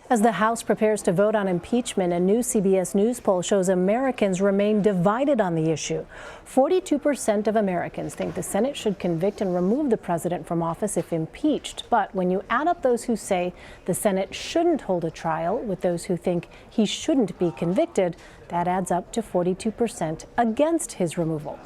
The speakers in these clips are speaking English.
As the House prepares to vote on impeachment, a new CBS News poll shows Americans remain divided on the issue. 42% of Americans think the Senate should convict and remove the president from office if impeached. But when you add up those who say the Senate shouldn't hold a trial with those who think he shouldn't be convicted, that adds up to 42% against his removal.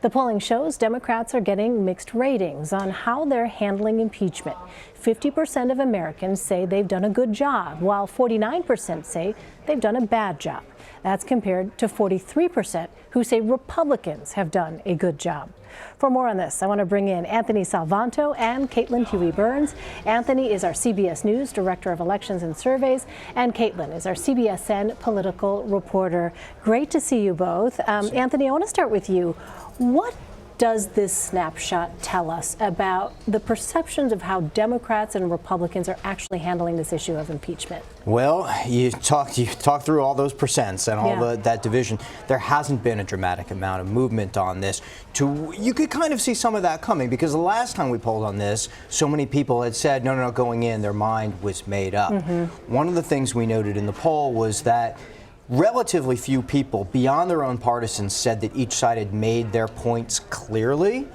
The polling shows Democrats are getting mixed ratings on how they're handling impeachment. 50% of Americans say they've done a good job, while 49% say they've done a bad job. That's compared to 43% who say Republicans have done a good job. For more on this, I want to bring in Anthony Salvanto and Caitlin Huey-Burns. Anthony is our CBS News Director of Elections and Surveys, and Caitlin is our CBSN political reporter. Great to see you both. Anthony, I want to start with you. What does this snapshot tell us about the perceptions of how Democrats and Republicans are actually handling this issue of impeachment? Well, you talk through all those percents and all that division. There hasn't been a dramatic amount of movement on this. You could kind of see some of that coming, because the last time we polled on this, so many people had said, no, going in, their mind was made up. One of the things we noted in the poll was that relatively few people beyond their own partisans said that each side had made their points clearly.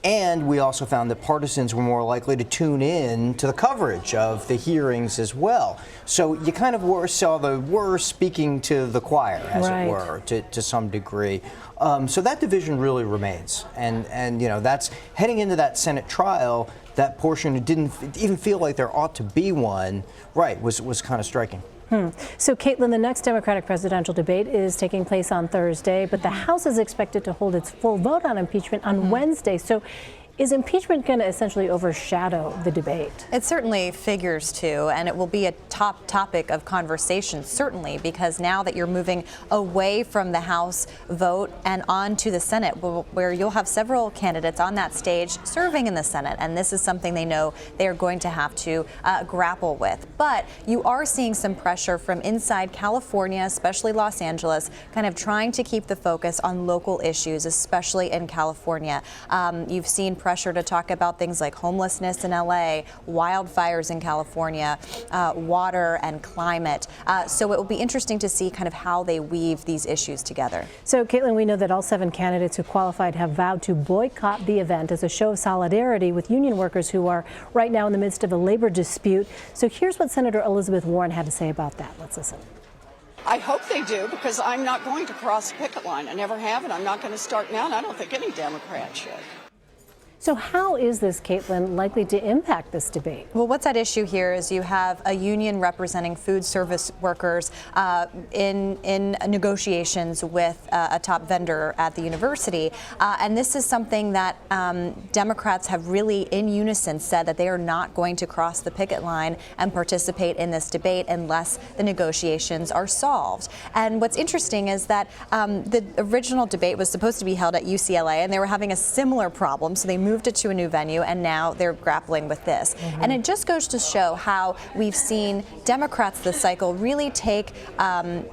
And we also found that partisans were more likely to tune in to the coverage of the hearings as well. So you kind of were speaking to the choir, as it were, to some degree. So that division really remains. And you know, that's heading into that Senate trial. That portion, it didn't even feel like there ought to be one, was kind of striking. So, Caitlin, the next Democratic presidential debate is taking place on Thursday, but the House is expected to hold its full vote on impeachment on Wednesday. So, is impeachment going to essentially overshadow the debate? It certainly figures to, and it will be a top topic of conversation, certainly, because now that you're moving away from the House vote and on to the Senate, where you'll have several candidates on that stage serving in the Senate, and this is something they know they are going to have to grapple with. But you are seeing some pressure from inside California, especially Los Angeles, kind of trying to keep the focus on local issues, especially in California. You've seen pressure to talk about things like homelessness in LA, wildfires in California, water and climate. So it will be interesting to see kind of how they weave these issues together. So, Caitlin, we know that all 7 candidates who qualified have vowed to boycott the event as a show of solidarity with union workers who are right now in the midst of a labor dispute. So here's what Senator Elizabeth Warren had to say about that. Let's listen. I hope they do, because I'm not going to cross the picket line. I never have, and I'm not going to start now, and I don't think any Democrat should. So how is this, Caitlin, likely to impact this debate? Well, what's at issue here is you have a union representing food service workers in negotiations with a top vendor at the university. And this is something that Democrats have really in unison said that they are not going to cross the picket line and participate in this debate unless the negotiations are solved. And what's interesting is that the original debate was supposed to be held at UCLA, and they were having a similar problem. So they moved it to a new venue, and now they're grappling with this. And it just goes to show how we've seen Democrats this cycle really take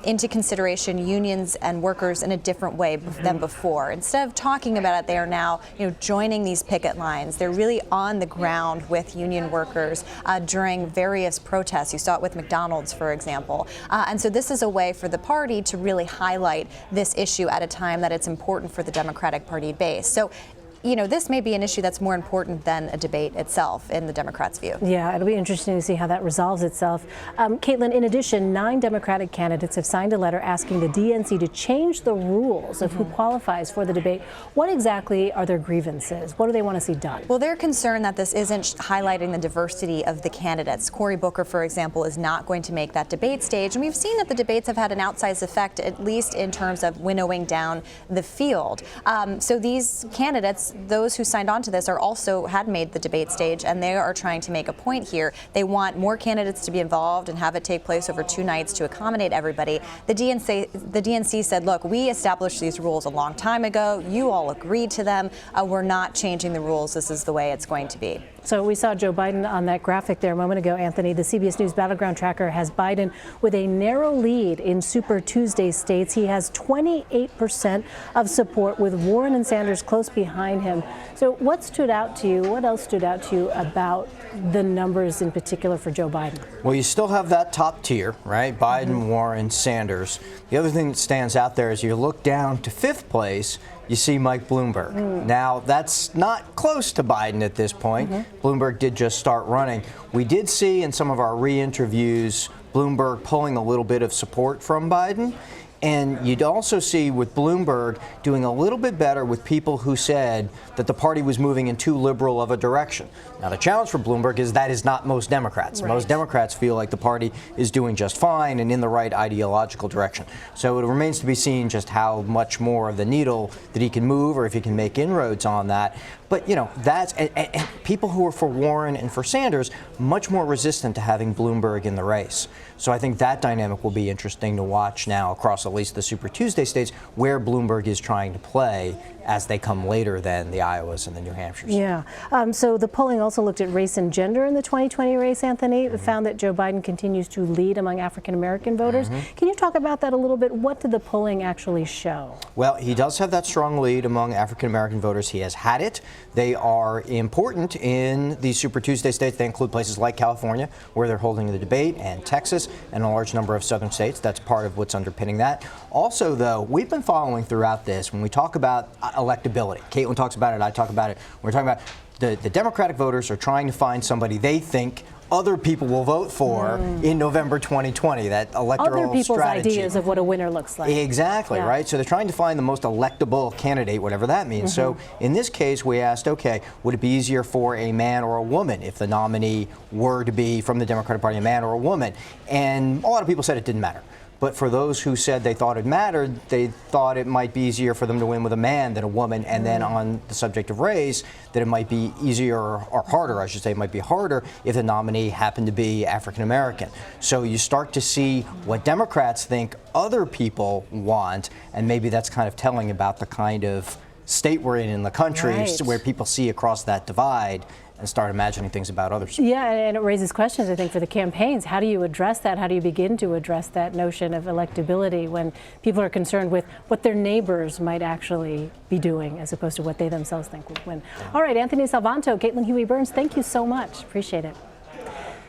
into consideration unions and workers in a different way than before. Instead of talking about it, they are now, joining these picket lines. They're really on the ground with union workers during various protests. You saw it with McDonald's, for example. And so this is a way for the party to really highlight this issue at a time that it's important for the Democratic Party base. So this may be an issue that's more important than a debate itself, in the Democrats' view. Yeah, it'll be interesting to see how that resolves itself. Caitlin, in addition, 9 Democratic candidates have signed a letter asking the DNC to change the rules of who qualifies for the debate. What exactly are their grievances? What do they want to see done? Well, they're concerned that this isn't highlighting the diversity of the candidates. Cory Booker, for example, is not going to make that debate stage. And we've seen that the debates have had an outsized effect, at least in terms of winnowing down the field. So these candidates, those who signed on to this, had made the debate stage, and they are trying to make a point here. They want more candidates to be involved and have it take place over 2 nights to accommodate everybody. The DNC said, look, we established these rules a long time ago. You all agreed to them. We're not changing the rules. This is the way it's going to be. So we saw Joe Biden on that graphic there a moment ago, Anthony. The CBS News Battleground Tracker has Biden with a narrow lead in Super Tuesday states. He has 28% of support, with Warren and Sanders close behind him. So what stood out to you? What else stood out to you about the numbers in particular for Joe Biden? Well, you still have that top tier, right? Biden, Warren, Sanders. The other thing that stands out there is you look down to fifth place, you see Mike Bloomberg. Now, that's not close to Biden at this point. Bloomberg did just start running. We did see in some of our re-interviews Bloomberg pulling a little bit of support from Biden. And you'd also see with Bloomberg doing a little bit better with people who said that the party was moving in too liberal of a direction. Now, the challenge for Bloomberg is that is not most Democrats. Right. Most Democrats feel like the party is doing just fine and in the right ideological direction. So it remains to be seen just how much more of the needle that he can move, or if he can make inroads on that. But, you know, that's and people who are for Warren and for Sanders much more resistant to having Bloomberg in the race. So I think that dynamic will be interesting to watch now across at least the Super Tuesday states, where Bloomberg is trying to play as they come later than the Iowas and the New Hampshires. Yeah. So the polling also looked at race and gender in the 2020 race, Anthony. It found that Joe Biden continues to lead among African-American voters. Can you talk about that a little bit? What did the polling actually show? Well, he does have that strong lead among African-American voters. He has had it. They are important in the Super Tuesday states. They include places like California, where they're holding the debate, and Texas, and a large number of southern states. That's part of what's underpinning that. Also, though, we've been following throughout this, when we talk about electability, Caitlin talks about it, I talk about it, we're talking about the Democratic voters are trying to find somebody they think other people will vote for in November 2020, that electoral Other people's strategy. ideas of what a winner looks like. Exactly, Yeah. right? So they're trying to find the most electable candidate, whatever that means. So in this case, we asked, okay, would it be easier for a man or a woman if the nominee were to be from the Democratic Party, a man or a woman? And a lot of people said it didn't matter. But for those who said they thought it mattered, they thought it might be easier for them to win with a man than a woman. And then on the subject of race, that it might be easier, or harder, I should say, it might be harder if the nominee happened to be African American. So you start to see what Democrats think other people want, and maybe that's kind of telling about the kind of state we're in the country, Right. where people see across that divide and start imagining things about others. Yeah, and it raises questions, I think, for the campaigns. How do you address that? How do you begin to address that notion of electability when people are concerned with what their neighbors might actually be doing as opposed to what they themselves think will win? All right, Anthony Salvanto, Caitlin Huey-Burns, thank you so much. Appreciate it.